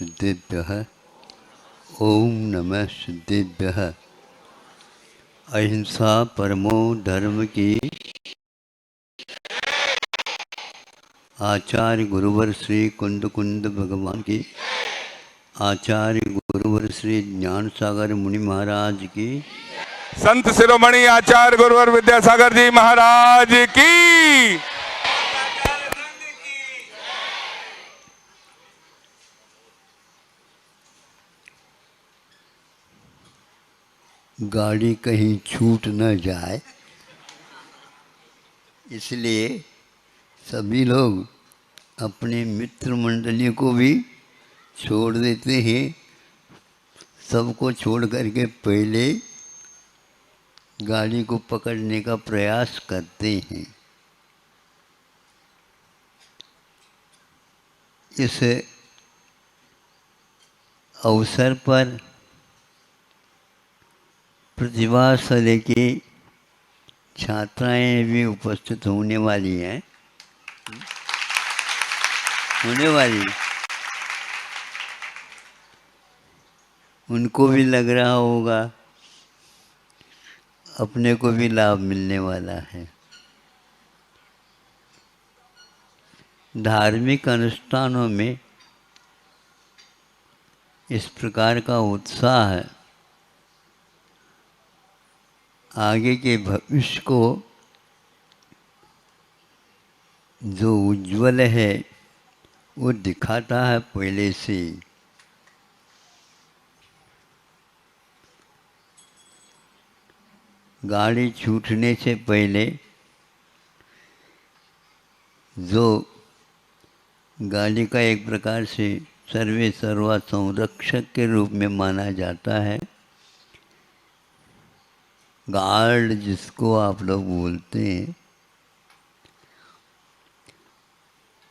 सिद्धेभ्यः। ओम नमः सिद्धेभ्यः। अहिंसा परमो धर्म की। आचार्य गुरुवर श्री कुंद कुंद भगवान की। आचार्य गुरुवर श्री ज्ञान सागर मुनि महाराज की। संत शिरोमणि आचार्य गुरुवर विद्यासागर जी महाराज की। गाड़ी कहीं छूट न जाए, इसलिए सभी लोग अपने मित्र मंडलियों को भी छोड़ देते हैं। सबको छोड़ करके पहले गाड़ी को पकड़ने का प्रयास करते हैं। इस अवसर पर प्रतिभाशाली की छात्राएं भी उपस्थित होने वाली हैं। उनको भी लग रहा होगा, अपने को भी लाभ मिलने वाला है। धार्मिक अनुष्ठानों में इस प्रकार का उत्साह आगे के भविष्य को जो उज्ज्वल है वो दिखाता है पहले से। गाड़ी छूटने से पहले जो गाड़ी का एक प्रकार से सर्वे सर्वा संरक्षक के रूप में माना जाता है, गार्ड जिसको आप लोग बोलते हैं,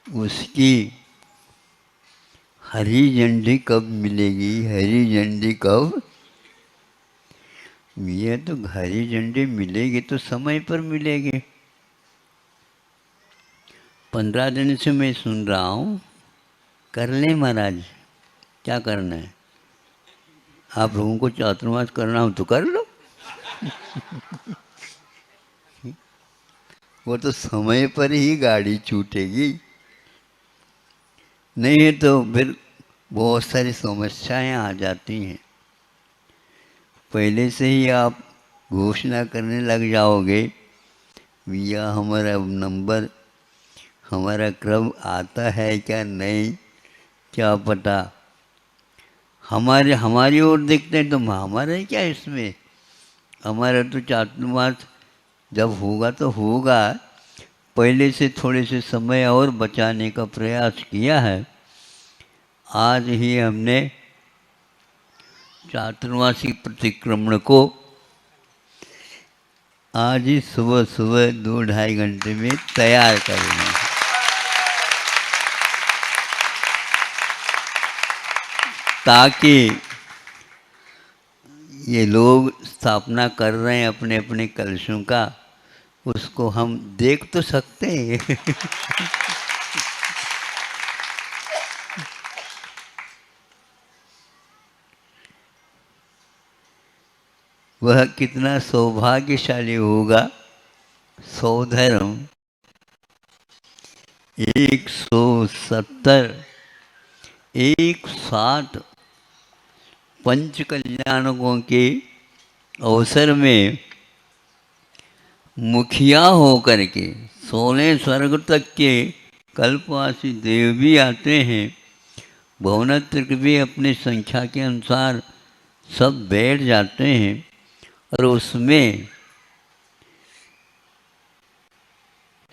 उसकी हरी झंडी कब मिलेगी? हरी झंडी कब? ये तो हरी झंडी मिलेगी तो समय पर मिलेगी। 15 दिन से मैं सुन रहा हूँ, कर लें महाराज, क्या करना है? आप लोगों को चातुर्मास करना हो तो कर लो। वो तो समय पर ही गाड़ी छूटेगी, नहीं तो फिर बहुत सारी समस्याएं आ जाती हैं। पहले से ही आप घोषणा करने लग जाओगे, भैया हमारा नंबर, हमारा क्रम आता है क्या नहीं, क्या पता। हमारी ओर देखते हैं तो हमारा ही क्या इसमें, हमारा तो चातुर्मास जब होगा तो होगा। पहले से थोड़े से समय और बचाने का प्रयास किया है। आज ही हमने चातुर्मासी प्रतिक्रमण को आज ही सुबह सुबह 2-2.5 घंटे में तैयार करना है। ताकि ये लोग स्थापना कर रहे हैं अपने अपने कलशों का, उसको हम देख तो सकते हैं। वह कितना सौभाग्यशाली होगा। सौधर्म 170 160 पंच कल्याणकों के अवसर में मुखिया होकर के 16 स्वर्ग तक के कल्पवासी देव भी आते हैं। भुवनत्र भी अपनी संख्या के अनुसार सब बैठ जाते हैं और उसमें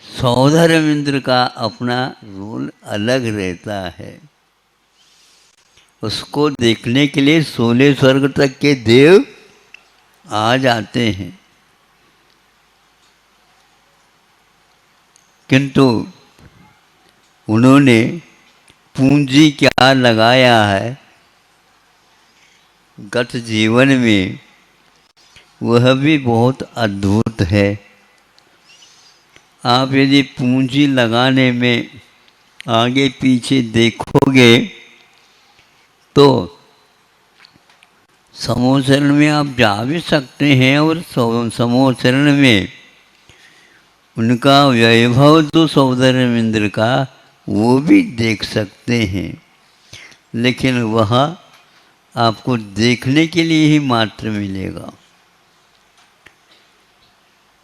सौधर्म इंद्र का अपना रोल अलग रहता है। उसको देखने के लिए 16 स्वर्ग तक के देव आ जाते हैं। किंतु उन्होंने पूंजी क्या लगाया है गत जीवन में, वह भी बहुत अद्भुत है। आप यदि पूंजी लगाने में आगे पीछे देखोगे तो समूह शरण में आप जा भी सकते हैं और समूह शरण में उनका वैभव तो सौंदर्येंद्र का वो भी देख सकते हैं, लेकिन वह आपको देखने के लिए ही मात्र मिलेगा।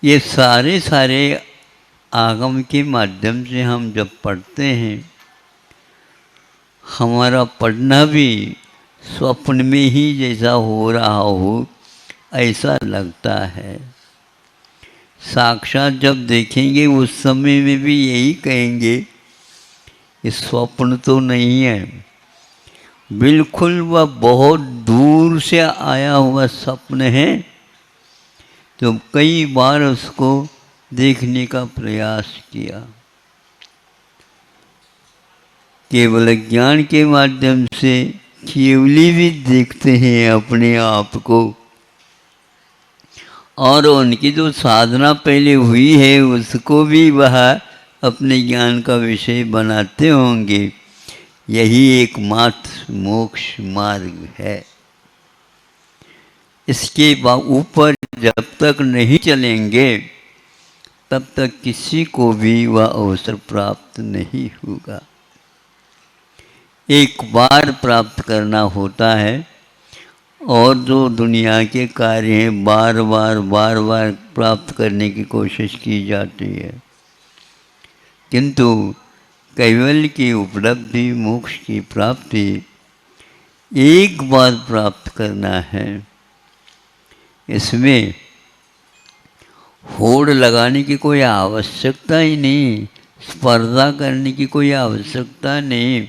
ये सारे आगम के माध्यम से हम जब पढ़ते हैं, हमारा पढ़ना भी स्वप्न में ही जैसा हो रहा हो ऐसा लगता है। साक्षात जब देखेंगे उस समय में भी यही कहेंगे ये स्वप्न तो नहीं है, बिल्कुल वह बहुत दूर से आया हुआ स्वप्न है। तो कई बार उसको देखने का प्रयास किया, केवल ज्ञान के माध्यम से केवली भी देखते हैं अपने आप को, और उनकी जो साधना पहले हुई है उसको भी वह अपने ज्ञान का विषय बनाते होंगे। यही एकमात्र मोक्ष मार्ग है। इसके ऊपर जब तक नहीं चलेंगे तब तक किसी को भी वह अवसर प्राप्त नहीं होगा। एक बार प्राप्त करना होता है, और जो दुनिया के कार्य हैं बार बार प्राप्त करने की कोशिश की जाती है, किंतु कैवल्य की उपलब्धि, मोक्ष की प्राप्ति एक बार प्राप्त करना है। इसमें होड़ लगाने की कोई आवश्यकता ही नहीं, स्पर्धा करने की कोई आवश्यकता नहीं।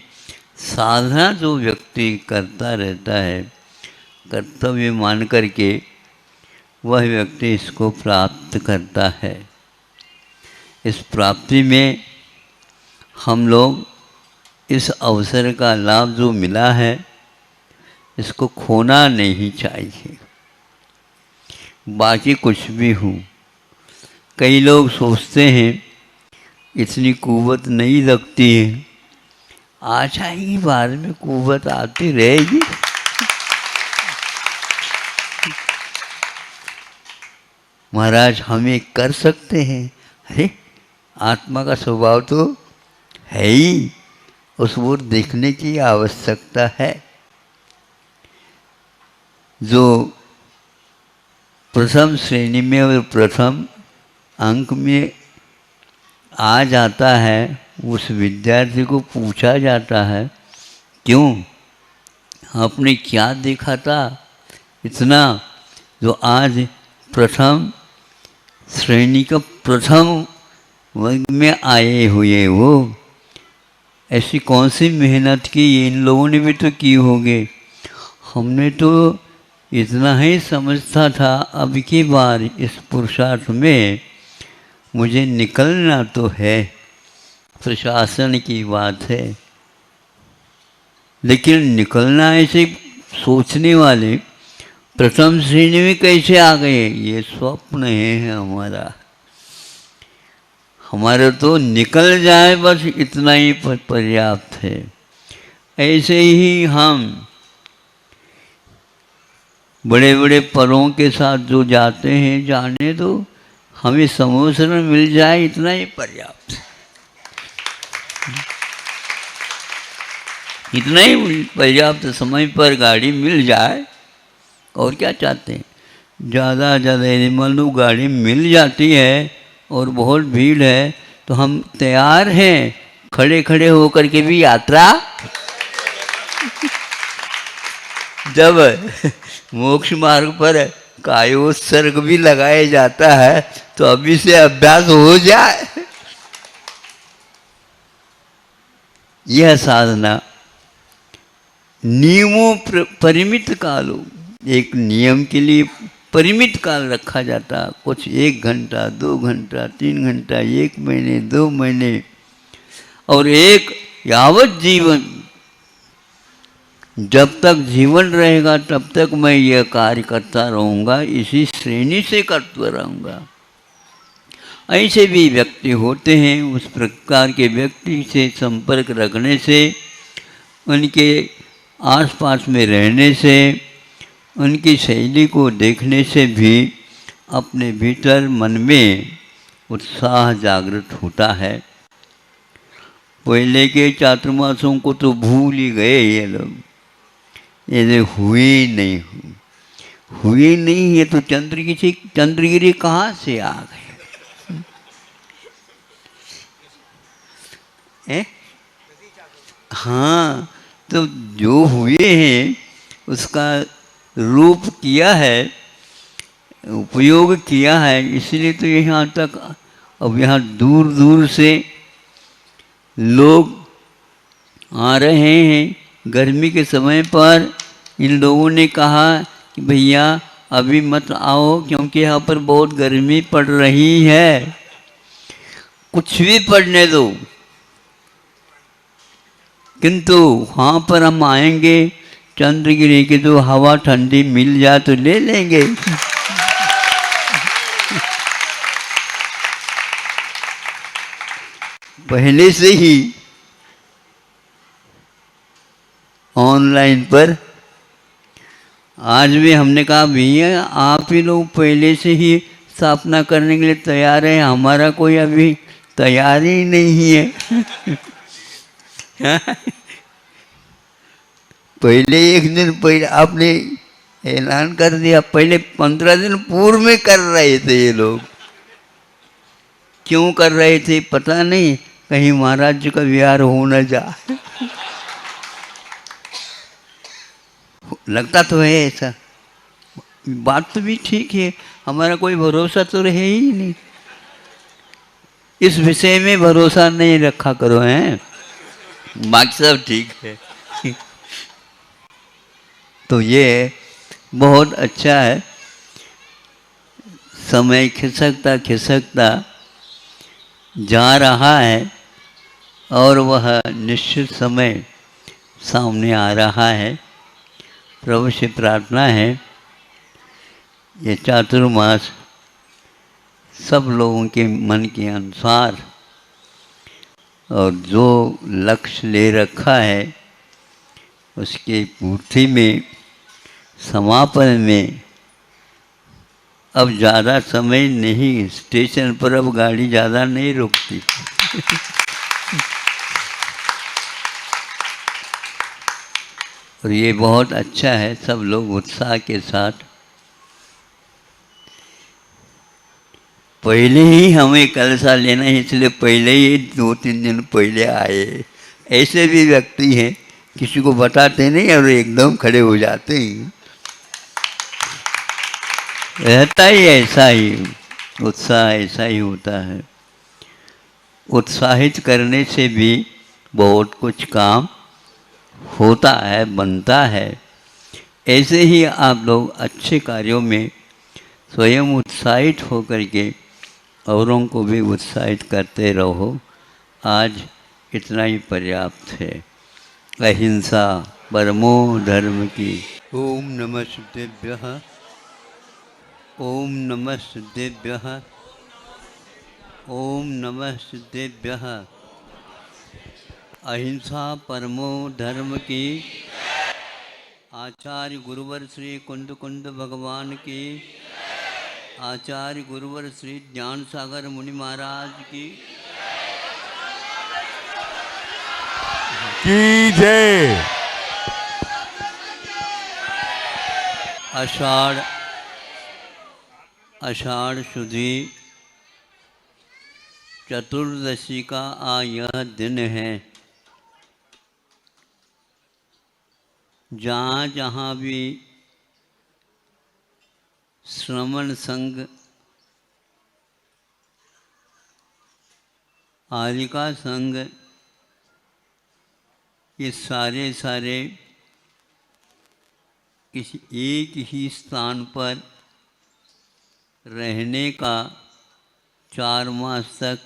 साधना जो व्यक्ति करता रहता है, कर्तव्य मान करके वह व्यक्ति इसको प्राप्त करता है। इस प्राप्ति में हम लोग इस अवसर का लाभ जो मिला है इसको खोना नहीं चाहिए। बाकी कुछ भी हो, कई लोग सोचते हैं इतनी कुव्वत नहीं लगती है, आ जाएगी बाद में, कुव्वत आती रहेगी। महाराज हम ये कर सकते हैं। अरे आत्मा का स्वभाव तो है ही, उस ओर देखने की आवश्यकता है। जो प्रथम श्रेणी में और प्रथम अंक में आ जाता है उस विद्यार्थी को पूछा जाता है, क्यों आपने क्या देखा था इतना जो आज प्रथम श्रेणी का प्रथम वर्ग में आए हुए हो? ऐसी कौन सी मेहनत की, इन लोगों ने भी तो की होगी। हमने तो इतना ही समझता था, अब की बार इस पुरुषार्थ में मुझे निकलना तो है, प्रशासन की बात है। लेकिन निकलना ऐसे सोचने वाले प्रथम श्रेणी में कैसे आ गए? ये स्वप्न है हमारा। हमारा तो निकल जाए बस इतना ही पर्याप्त है। ऐसे ही हम बड़े बड़े परों के साथ जो जाते हैं, जाने दो, हमें समूह शरण मिल जाए इतना ही पर्याप्त है। इतना ही पर्याप्त, समय पर गाड़ी मिल जाए और क्या चाहते हैं। ज़्यादा मान लो गाड़ी मिल जाती है और बहुत भीड़ है तो हम तैयार हैं खड़े खड़े होकर के भी यात्रा। जब मोक्ष मार्ग पर कायोत्सर्ग भी लगाया जाता है तो अभी से अभ्यास हो जाए। यह साधना नियमों परिमित कालों, एक नियम के लिए परिमित काल रखा जाता, कुछ 1 घंटा 2 घंटा 3 घंटा 1 महीने 2 महीने और एक यावत जीवन, जब तक जीवन रहेगा तब तक मैं यह कार्य करता रहूँगा, इसी श्रेणी से करता रहूँगा। ऐसे भी व्यक्ति होते हैं। उस प्रकार के व्यक्ति से संपर्क रखने से उनके आसपास में रहने से, उनकी शैली को देखने से भी अपने भीतर मन में उत्साह जागृत होता है। पहले के चातुर्मासों को तो भूल ही गए ये लोग, ये हुए नहीं, हुए नहीं, ये तो चंद्रगिरी कहाँ से आ गए हैं? हाँ, तो जो हुए हैं उसका रूप किया है, उपयोग किया है, इसलिए तो यहाँ तक, अब यहाँ दूर दूर से लोग आ रहे हैं। गर्मी के समय पर इन लोगों ने कहा कि भैया अभी मत आओ, क्योंकि यहाँ पर बहुत गर्मी पड़ रही है, कुछ भी पड़ने दो, किंतु वहाँ पर हम आएंगे, चंद्रगिरी की तो हवा ठंडी मिल जाए तो ले लेंगे। पहले से ही ऑनलाइन पर आज भी हमने कहा भैया आप ही लोग पहले से ही स्थापना करने के लिए तैयार हैं, हमारा कोई अभी तैयार ही नहीं है। पहले एक दिन पहले आपने ऐलान कर दिया, पहले 15 दिन पूर्व में कर रहे थे ये लोग। क्यों कर रहे थे पता नहीं, कहीं महाराज जी का विहार हो न जाए। लगता तो है ऐसा, बात तो भी ठीक है, हमारा कोई भरोसा तो रहे ही नहीं, इस विषय में भरोसा नहीं रखा करो हैं, बाकी सब ठीक है। तो ये बहुत अच्छा है, समय खिसकता खिसकता जा रहा है और वह निश्चित समय सामने आ रहा है। प्रभु से प्रार्थना है ये चातुर्मास सब लोगों के मन के अनुसार और जो लक्ष्य ले रखा है उसकी पूर्ति में, समापन में अब ज़्यादा समय नहीं, स्टेशन पर अब गाड़ी ज़्यादा नहीं रुकती। और ये बहुत अच्छा है, सब लोग उत्साह के साथ। पहले ही हमें कलशा लेना है, इसलिए पहले ही 2-3 दिन पहले आए। ऐसे भी व्यक्ति हैं किसी को बताते नहीं और एकदम खड़े हो जाते हैं, रहता ही ऐसा ही, उत्साह ऐसा ही होता है। उत्साहित करने से भी बहुत कुछ काम होता है, बनता है। ऐसे ही आप लोग अच्छे कार्यों में स्वयं उत्साहित होकर के औरों को भी उत्साहित करते रहो। आज इतना ही पर्याप्त है। अहिंसा परमो धर्म की। ओम नमः शुद्धेभ्यः, ओम नमः शुद्धेभ्यः, ओम नमः शुद्धेभ्यः। अहिंसा परमो धर्म की। आचार्य गुरुवर श्री कुंद कुंद भगवान की। आचार्य गुरुवर श्री ज्ञान सागर मुनि महाराज की जय। आषाढ़ शुद्धि चतुर्दशी का यह दिन है। जहाँ जहाँ भी श्रमण संघ, आलिका संघ, ये सारे किसी एक ही स्थान पर रहने का 4 मास तक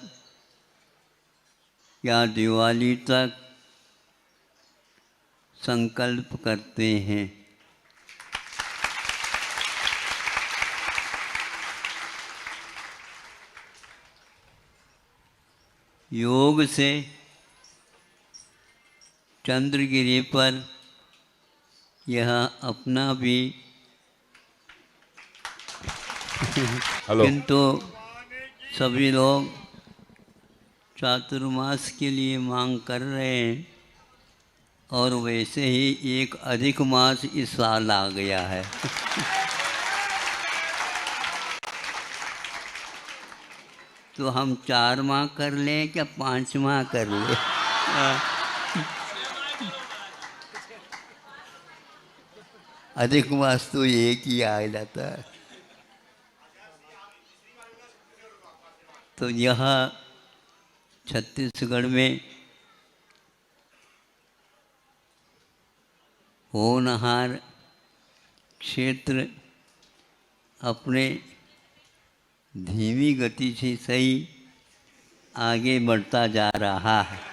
या दिवाली तक संकल्प करते हैं। योग से चंद्रगिरी पर यह अपना भी हेलो। किंतु सभी लोग चातुर्मास के लिए मांग कर रहे हैं और वैसे ही एक अधिक मास इस साल आ गया है। तो हम 4 माह कर लें क्या 5 माह कर लें? अधिक मास तो एक ही आ जाता है। तो यह छत्तीसगढ़ में होनहार क्षेत्र अपने धीमी गति से सही आगे बढ़ता जा रहा है।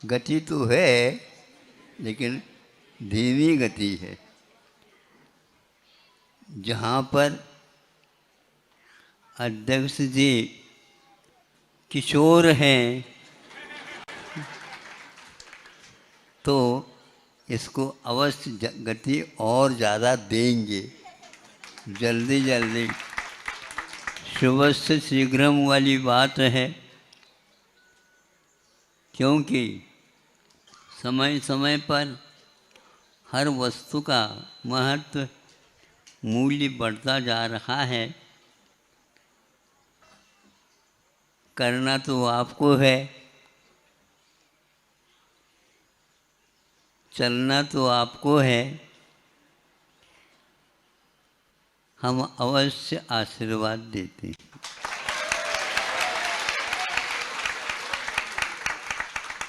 गति तो है लेकिन धीमी गति है। जहाँ पर अध्यक्ष जी किशोर हैं तो इसको अवश्य गति और ज़्यादा देंगे। जल्दी जल्दी शुभस्य शीघ्रम वाली बात है, क्योंकि समय समय पर हर वस्तु का महत्व मूल्य बढ़ता जा रहा है। करना तो आपको है, चलना तो आपको है। हम अवश्य आशीर्वाद देते हैं।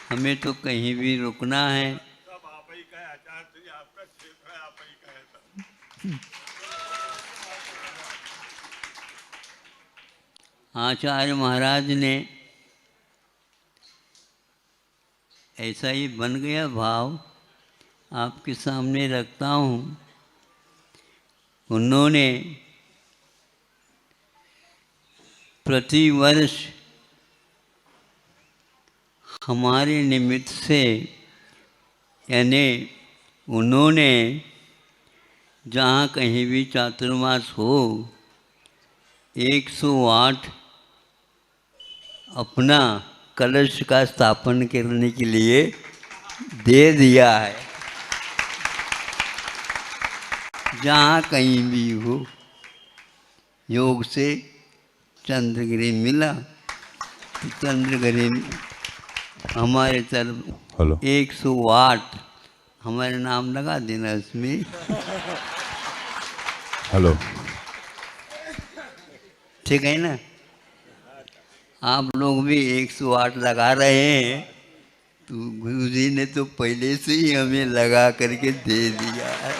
हमें तो कहीं भी रुकना है। सब आप ही का है आचार्य जी, आपका क्षेत्र है, आप ही का है सब। आचार्य महाराज ने ऐसा ही बन गया भाव आपके सामने रखता हूँ। उन्होंने प्रतिवर्ष हमारे निमित्त से, यानी उन्होंने जहाँ कहीं भी चातुर्मास हो 108 अपना कलश का स्थापन करने के लिए दे दिया है। जहाँ कहीं भी हो योग से चंद्रगिरी मिला तो चंद्रगिरी हमारे तरफ हेलो। 108 हमारे नाम लगा देना उसमें। हेलो। ठीक है ना? आप लोग भी 108 लगा रहे हैं तो गुरु जी ने तो पहले से ही हमें लगा करके दे दिया है।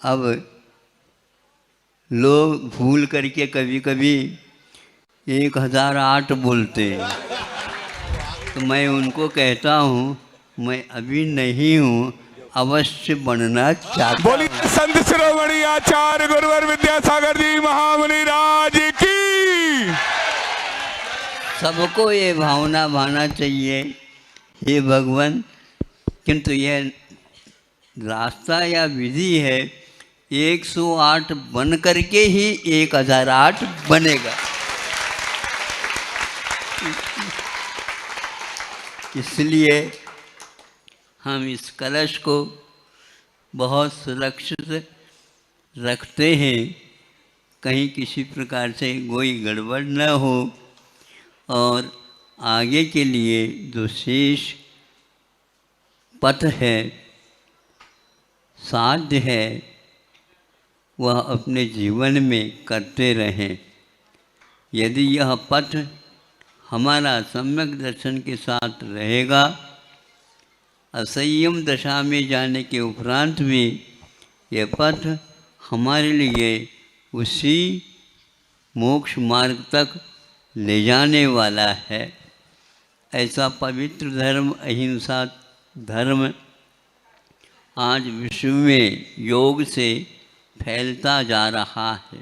अब लोग भूल करके कभी कभी 1008 बोलते हैं, तो मैं उनको कहता हूँ मैं अभी नहीं हूँ, अवश्य बनना चाहता बोलिए हूँ। संत शिरोमणि आचार्य गुरुवर विद्यासागर जी महामुनि राज की। सबको ये भावना भाना चाहिए, हे भगवान। किंतु यह रास्ता या विधि है, 108 बन करके ही 1008 बनेगा। इसलिए हम इस कलश को बहुत सुरक्षित रखते हैं, कहीं किसी प्रकार से कोई गड़बड़ न हो, और आगे के लिए जो शेष पथ है, साध्य है, वह अपने जीवन में करते रहें। यदि यह पथ हमारा सम्यक दर्शन के साथ रहेगा, असंयम दशा में जाने के उपरांत भी यह पथ हमारे लिए उसी मोक्ष मार्ग तक ले जाने वाला है। ऐसा पवित्र धर्म, अहिंसा धर्म आज विश्व में योग से फैलता जा रहा है।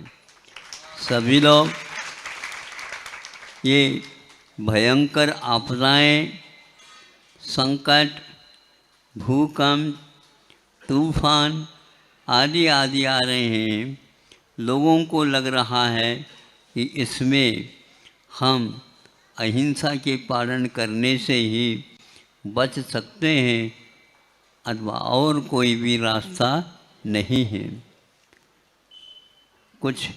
सभी लोग ये भयंकर आपदाएं, संकट, भूकंप, तूफान आदि आदि आ रहे हैं। लोगों को लग रहा है कि इसमें हम अहिंसा के पालन करने से ही बच सकते हैं अथवा और कोई भी रास्ता नहीं है। कुछ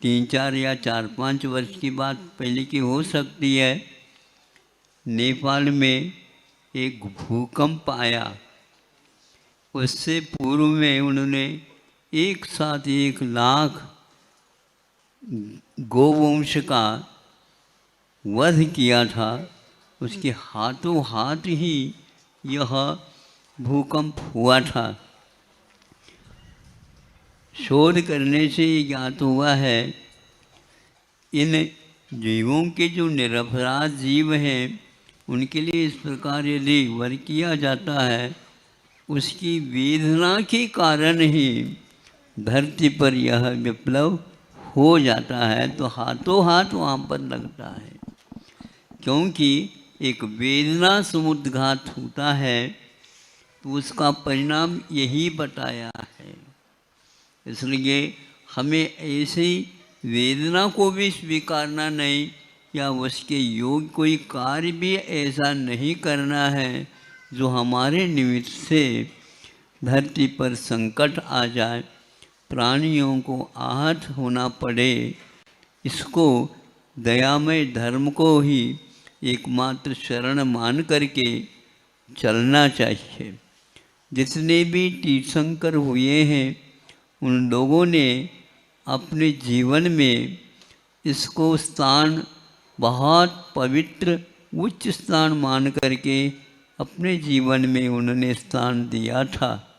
3-4 या 4-5 वर्ष की बात पहले की हो सकती है। नेपाल में एक भूकंप आया, उससे पूर्व में उन्होंने एक साथ 1 लाख गोवंश का वध किया था। उसके हाथों हाथ ही यह भूकंप हुआ था। शोध करने से ज्ञात हुआ है इन जीवों के जो निरपराध जीव हैं उनके लिए इस प्रकार यदि वध किया जाता है, उसकी वेदना के कारण ही धरती पर यह विप्लव हो जाता है। तो हाथों हाथ वहाँ पर लगता है, क्योंकि एक वेदना समुद्घात होता है तो उसका परिणाम यही बताया है। इसलिए हमें ऐसी वेदना को भी स्वीकारना नहीं, या उसके योग कोई कार्य भी ऐसा नहीं करना है जो हमारे निमित्त से धरती पर संकट आ जाए, प्राणियों को आहत होना पड़े। इसको दयामय धर्म को ही एकमात्र शरण मान करके चलना चाहिए। जितने भी तीर्थंकर हुए हैं उन लोगों ने अपने जीवन में इसको स्थान बहुत पवित्र उच्च स्थान मान करके अपने जीवन में उन्होंने स्थान दिया था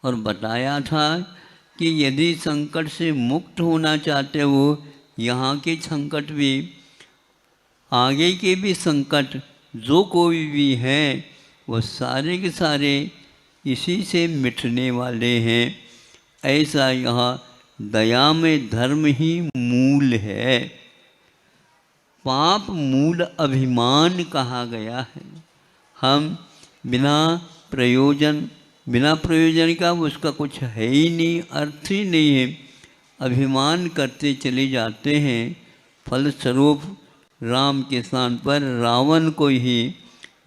और बताया था कि यदि संकट से मुक्त होना चाहते हो, यहाँ के संकट भी, आगे के भी संकट जो कोई भी हैं वो सारे के सारे इसी से मिटने वाले हैं। ऐसा यह दया में धर्म ही मूल है। पाप मूल अभिमान कहा गया है। हम बिना प्रयोजन का उसका कुछ है ही नहीं, अर्थ ही नहीं है, अभिमान करते चले जाते हैं। फलस्वरूप राम के स्थान पर रावण को ही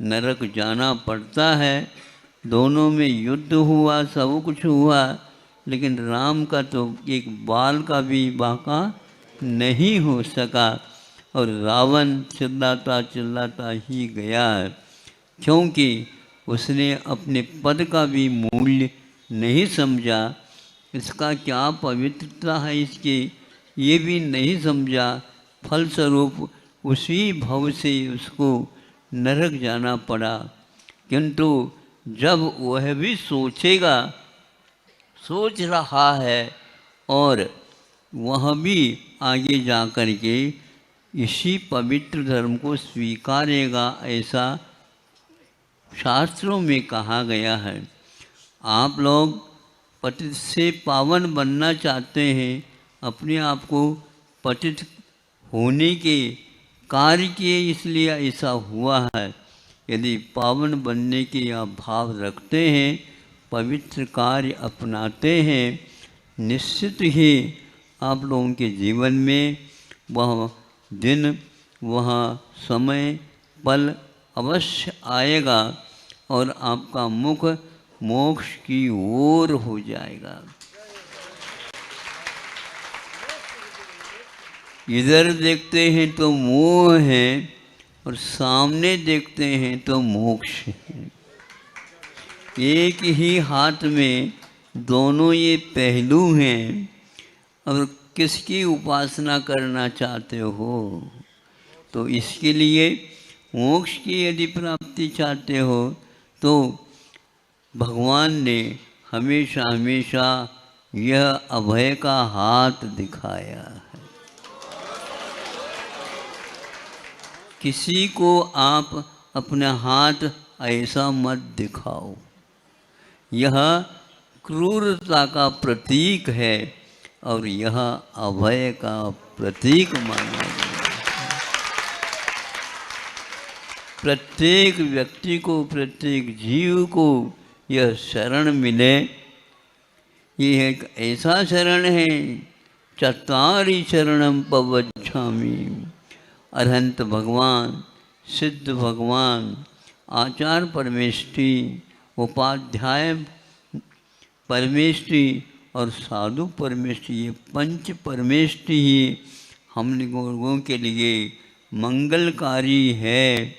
नरक जाना पड़ता है। दोनों में युद्ध हुआ, सब कुछ हुआ, लेकिन राम का तो एक बाल का भी बाका नहीं हो सका और रावण चिल्लाता चिल्लाता ही गया, क्योंकि उसने अपने पद का भी मूल्य नहीं समझा। इसका क्या पवित्रता है इसकी ये भी नहीं समझा। फलस्वरूप उसी भव से उसको नरक जाना पड़ा। किंतु जब वह भी सोच रहा है और वह भी आगे जा कर के इसी पवित्र धर्म को स्वीकारेगा, ऐसा शास्त्रों में कहा गया है। आप लोग पतित से पावन बनना चाहते हैं, अपने आप को पतित होने के कार्य किए, इसलिए ऐसा हुआ है। यदि पावन बनने के आप भाव रखते हैं, पवित्र कार्य अपनाते हैं, निश्चित ही आप लोगों के जीवन में वह दिन, वह समय, पल अवश्य आएगा और आपका मुख मोक्ष की ओर हो जाएगा। इधर देखते हैं तो मोह है और सामने देखते हैं तो मोक्ष है। एक ही हाथ में दोनों ये पहलू हैं। और किसकी उपासना करना चाहते हो तो इसके लिए मोक्ष की यदि प्राप्ति चाहते हो तो भगवान ने हमेशा हमेशा यह अभय का हाथ दिखाया है। किसी को आप अपना हाथ ऐसा मत दिखाओ, यह क्रूरता का प्रतीक है और यह अभय का प्रतीक माना गया। प्रत्येक व्यक्ति को, प्रत्येक जीव को यह शरण मिले, ये एक ऐसा शरण है, चत्वारि शरणम पवच्छामि। अरहंत भगवान, सिद्ध भगवान, आचार्य परमेष्टि, उपाध्याय परमेष्टि और साधु परमेष्टि, ये पंच परमेष्टि ही हम लोगों के लिए मंगलकारी है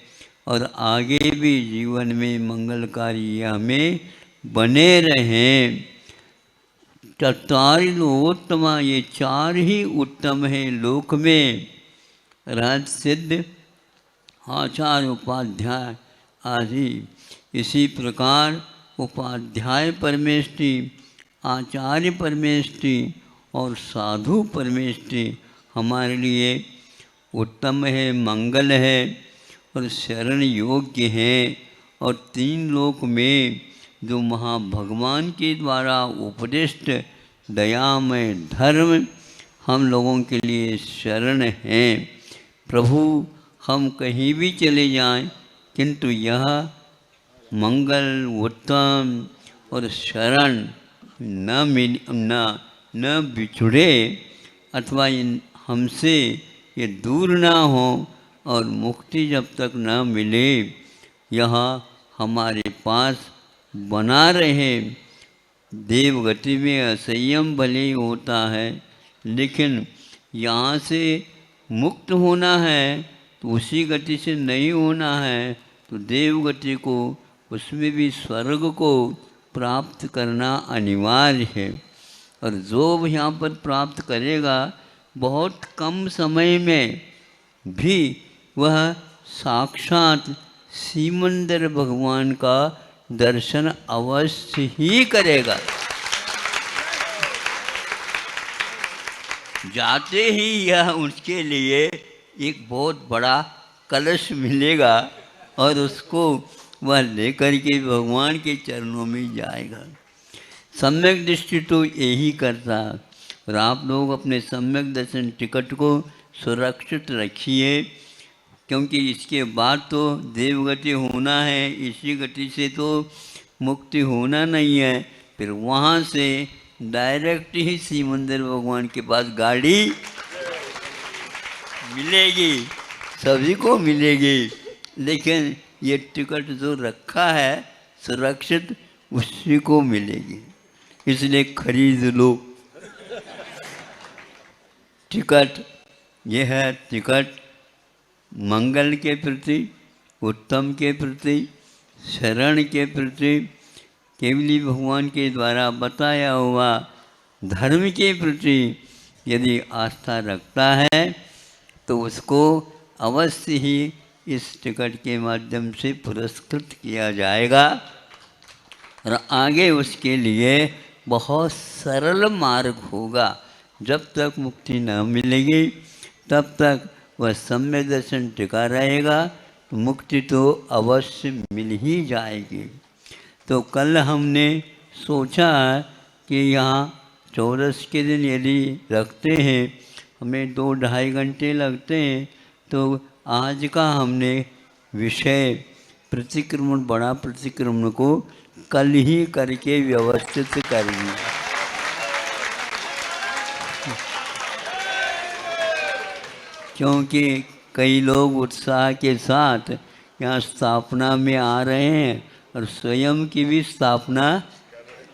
और आगे भी जीवन में मंगलकारी हमें बने रहें। चत्वारि लोकोत्तमा, ये चार ही उत्तम हैं लोक में, राज सिद्ध, आचार्य, उपाध्याय आदि। इसी प्रकार उपाध्याय परमेष्टि, आचार्य परमेष्टि और साधु परमेष्टि हमारे लिए उत्तम है, मंगल है और शरण योग्य है। और तीन लोक में जो महाभगवान के द्वारा उपदिष्ट दयामय धर्म हम लोगों के लिए शरण हैं। प्रभु, हम कहीं भी चले जाएं, किंतु यह मंगल, उत्तम और शरण न बिछुड़े अथवा हमसे ये दूर ना हो और मुक्ति जब तक न मिले, यह हमारे पास बना रहे। देवगति में असंयम भले ही होता है, लेकिन यहाँ से मुक्त होना है तो उसी गति से नहीं होना है, तो देवगति को, उसमें भी स्वर्ग को प्राप्त करना अनिवार्य है। और जो यहाँ पर प्राप्त करेगा, बहुत कम समय में भी वह साक्षात सीमंदर भगवान का दर्शन अवश्य ही करेगा। जाते ही यह उसके लिए एक बहुत बड़ा कलश मिलेगा और उसको वह लेकर के भगवान के चरणों में जाएगा। सम्यक दृष्टि तो यही करता। और आप लोग अपने सम्यक दर्शन टिकट को सुरक्षित रखिए, क्योंकि इसके बाद तो देवगति होना है, इसी गति से तो मुक्ति होना नहीं है। फिर वहाँ से डायरेक्ट ही सीमंदर भगवान के पास गाड़ी मिलेगी, सभी को मिलेगी। लेकिन ये टिकट जो रखा है सुरक्षित, उसी को मिलेगी, इसलिए खरीद लो टिकट। यह है टिकट मंगल के प्रति, उत्तम के प्रति, शरण के प्रति, केवली भगवान के द्वारा बताया हुआ धर्म के प्रति यदि आस्था रखता है तो उसको अवश्य ही इस टिकट के माध्यम से पुरस्कृत किया जाएगा और आगे उसके लिए बहुत सरल मार्ग होगा। जब तक मुक्ति न मिलेगी तब तक वह सम्यक दर्शन टिका रहेगा, तो मुक्ति तो अवश्य मिल ही जाएगी। तो कल हमने सोचा कि यहाँ चौरस के दिन यदि रखते हैं, हमें 2-2.5 घंटे लगते हैं, तो आज का हमने विषय प्रतिक्रमण, बड़ा प्रतिक्रमण को कल ही करके व्यवस्थित कर लिया। क्योंकि कई लोग उत्साह के साथ यहाँ स्थापना में आ रहे हैं और स्वयं की भी स्थापना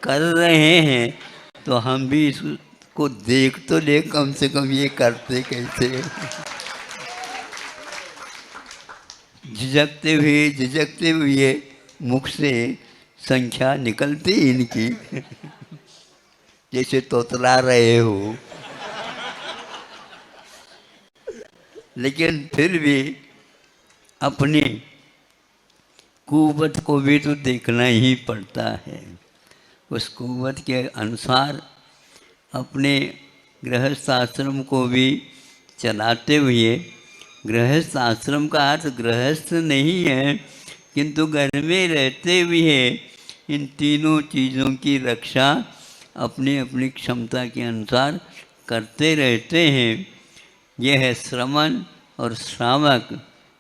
कर रहे हैं, तो हम भी इसको देख तो ले कम से कम ये करते कैसे। झिझकते हुए मुख से संख्या निकलती इनकी जैसे तोतला रहे हो, लेकिन फिर भी अपनी कुवत को भी तो देखना ही पड़ता है। उस कुवत के अनुसार अपने गृहस्थ आश्रम को भी चलाते हुए, गृहस्थ आश्रम का अर्थ गृहस्थ नहीं है, किंतु घर में रहते हुए इन तीनों चीज़ों की रक्षा अपनी अपनी क्षमता के अनुसार करते रहते हैं। यह है श्रवण और श्रावक,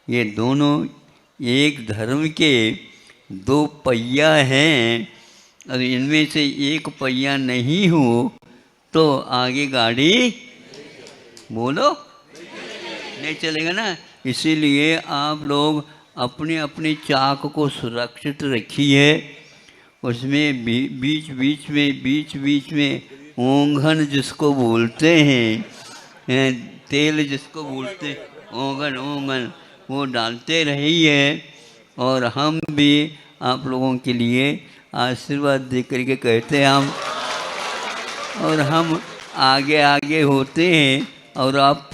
ये दोनों एक धर्म के दो पहिया हैं। और इनमें से एक पहिया नहीं हो तो आगे गाड़ी बोलो नहीं चलेगा ना। इसीलिए आप लोग अपने अपने चाक को सुरक्षित रखिए। उसमें बीच बीच में ओंघन जिसको बोलते हैं, तेल जिसको बोलते हैं ओंघन, वो डालते रहिए। और हम भी आप लोगों के लिए आशीर्वाद दे करके कहते हैं और हम आगे आगे होते हैं और आप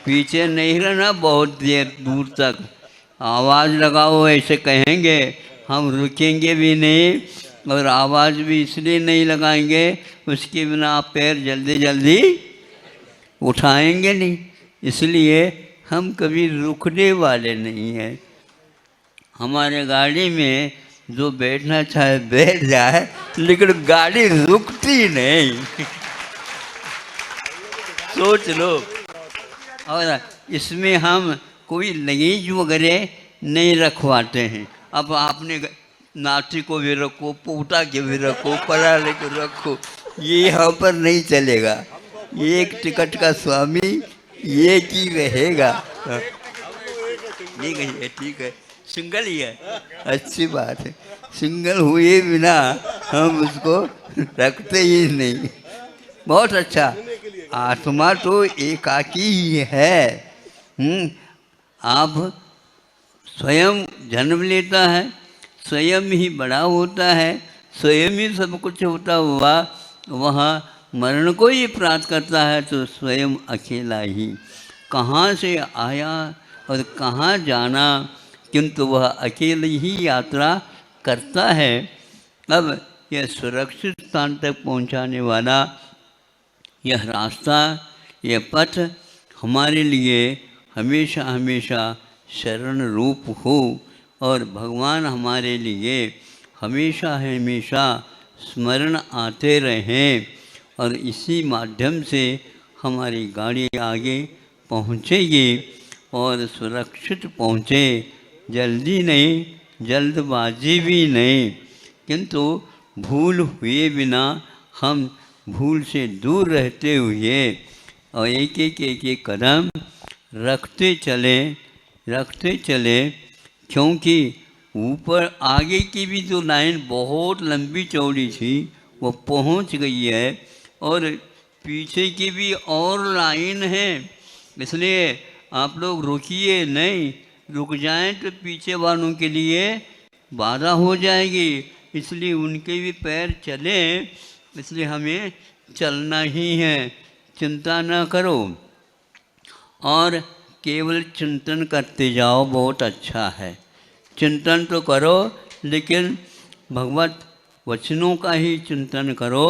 पीछे नहीं रहना बहुत देर दूर तक। आवाज़ लगाओ ऐसे कहेंगे, हम रुकेंगे भी नहीं और आवाज़ भी इसलिए नहीं लगाएंगे, उसके बिना आप पैर जल्दी उठाएंगे नहीं। इसलिए हम कभी रुकने वाले नहीं हैं। हमारे गाड़ी में जो बैठना चाहे बैठ जाए, लेकिन गाड़ी रुकती नहीं। सोच लो। और इसमें हम कोई लगेज वगैरह नहीं रखवाते हैं। अब आपने नाटी को भी रखो, पोटा के भी रखो, पराले को रखो, ये यहाँ पर नहीं चलेगा। एक टिकट का स्वामी एक ही रहेगा। ठीक है, सिंगल ही है, अच्छी बात है। सिंगल हुए बिना हम उसको रखते ही नहीं। बहुत अच्छा। आत्मा तो एकाकी ही है। आप स्वयं जन्म लेता है, स्वयं ही बड़ा होता है, स्वयं ही सब कुछ होता हुआ वहाँ मरण को ही प्राप्त करता है, तो स्वयं अकेला ही कहाँ से आया और कहाँ जाना, किंतु वह अकेले ही यात्रा करता है। अब यह सुरक्षित स्थान तक पहुँचाने वाला यह रास्ता, यह पथ हमारे लिए हमेशा शरण रूप हो और भगवान हमारे लिए हमेशा स्मरण आते रहें। और इसी माध्यम से हमारी गाड़ी आगे पहुँचेगी और सुरक्षित पहुँचे। जल्दी नहीं, जल्दबाजी भी नहीं, किंतु भूल हुए बिना हम भूल से दूर रहते हुए और एक कदम रखते चले, क्योंकि ऊपर आगे की भी जो लाइन बहुत लंबी चौड़ी थी वो पहुंच गई है और पीछे की भी और लाइन है। इसलिए आप लोग रुकिए नहीं, रुक जाएं तो पीछे वालों के लिए बाधा हो जाएगी। इसलिए उनके भी पैर चलें, इसलिए हमें चलना ही है। चिंता न करो और केवल चिंतन करते जाओ, बहुत अच्छा है। चिंतन तो करो, लेकिन भगवत वचनों का ही चिंतन करो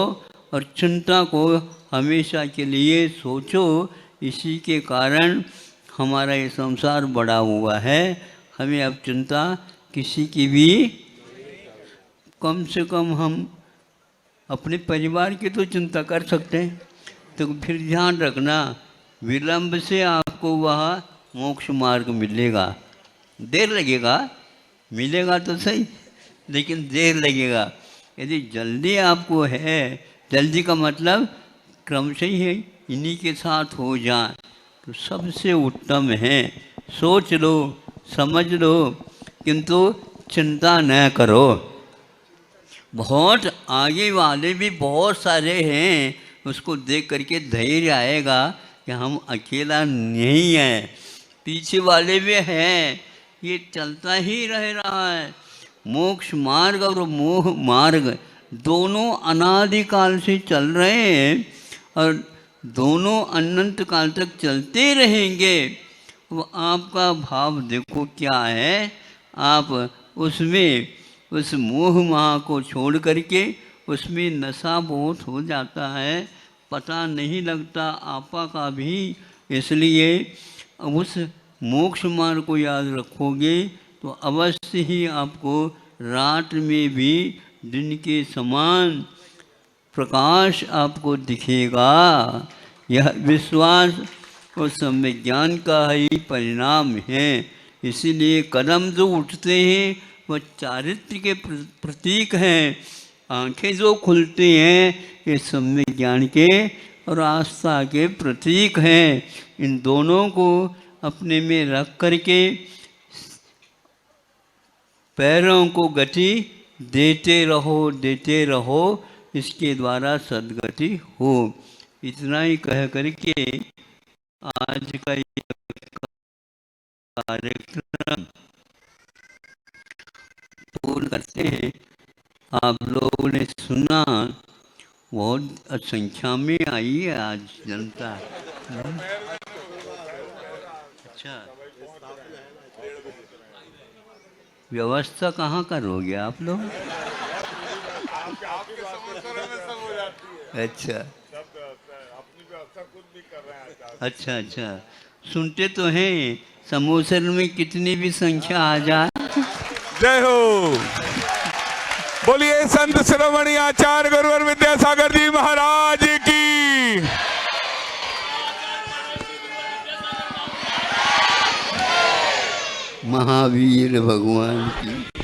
और चिंता को हमेशा के लिए सोचो। इसी के कारण हमारा ये संसार बड़ा हुआ है। हमें अब चिंता किसी की भी, कम से कम हम अपने परिवार की तो चिंता कर सकते हैं। तो फिर ध्यान रखना, विलंब से आपको वह मोक्ष मार्ग मिलेगा। देर लगेगा, मिलेगा तो सही, लेकिन देर लगेगा। यदि जल्दी आपको है, जल्दी का मतलब क्रम से ही है, इन्हीं के साथ हो जाए तो सबसे उत्तम है। सोच लो, समझ लो, किंतु चिंता न करो। बहुत आगे वाले भी बहुत सारे हैं, उसको देख करके धैर्य आएगा कि हम अकेला नहीं हैं। पीछे वाले भी हैं, ये चलता ही रह रहा है। मोक्ष मार्ग और मोह मार्ग दोनों अनादिकाल से चल रहे हैं और दोनों अनंत काल तक चलते रहेंगे। वो आपका भाव देखो क्या है। आप उसमें उस मोह माह को छोड़ करके उसमें नशा बहुत हो जाता है, पता नहीं लगता आपा का भी। इसलिए उस मोक्ष मार्ग को याद रखोगे तो अवश्य ही आपको रात में भी दिन के समान प्रकाश आपको दिखेगा। यह विश्वास और सम्यक ज्ञान का ही परिणाम है। इसीलिए कदम जो उठते हैं वह चारित्र के प्रतीक हैं। आंखें जो खुलती हैं ये सम्यक ज्ञान के और आस्था के प्रतीक हैं। इन दोनों को अपने में रख करके पैरों को गति देते रहो, इसके द्वारा सद्गति हो। इतना ही कह करके आज का ये कार्यक्रम पूर्ण करते हैं। आप लोगों ने सुना, बहुत संख्या में आई है आज जनता। अच्छा, व्यवस्था कहाँ करोगे आप लोग? आपके समोसरे में सब हो जाती है। अच्छा सब व्यवस्था है, अपनी व्यवस्था खुद भी कर रहे हैं आचार्य। अच्छा अच्छा, सुनते तो हैं समोसर में कितनी भी संख्या आ जाए। जय हो। बोलिए संत शिरोमणि आचार्य गुरुवर विद्यासागर जी महाराज की। महावीर भगवान की।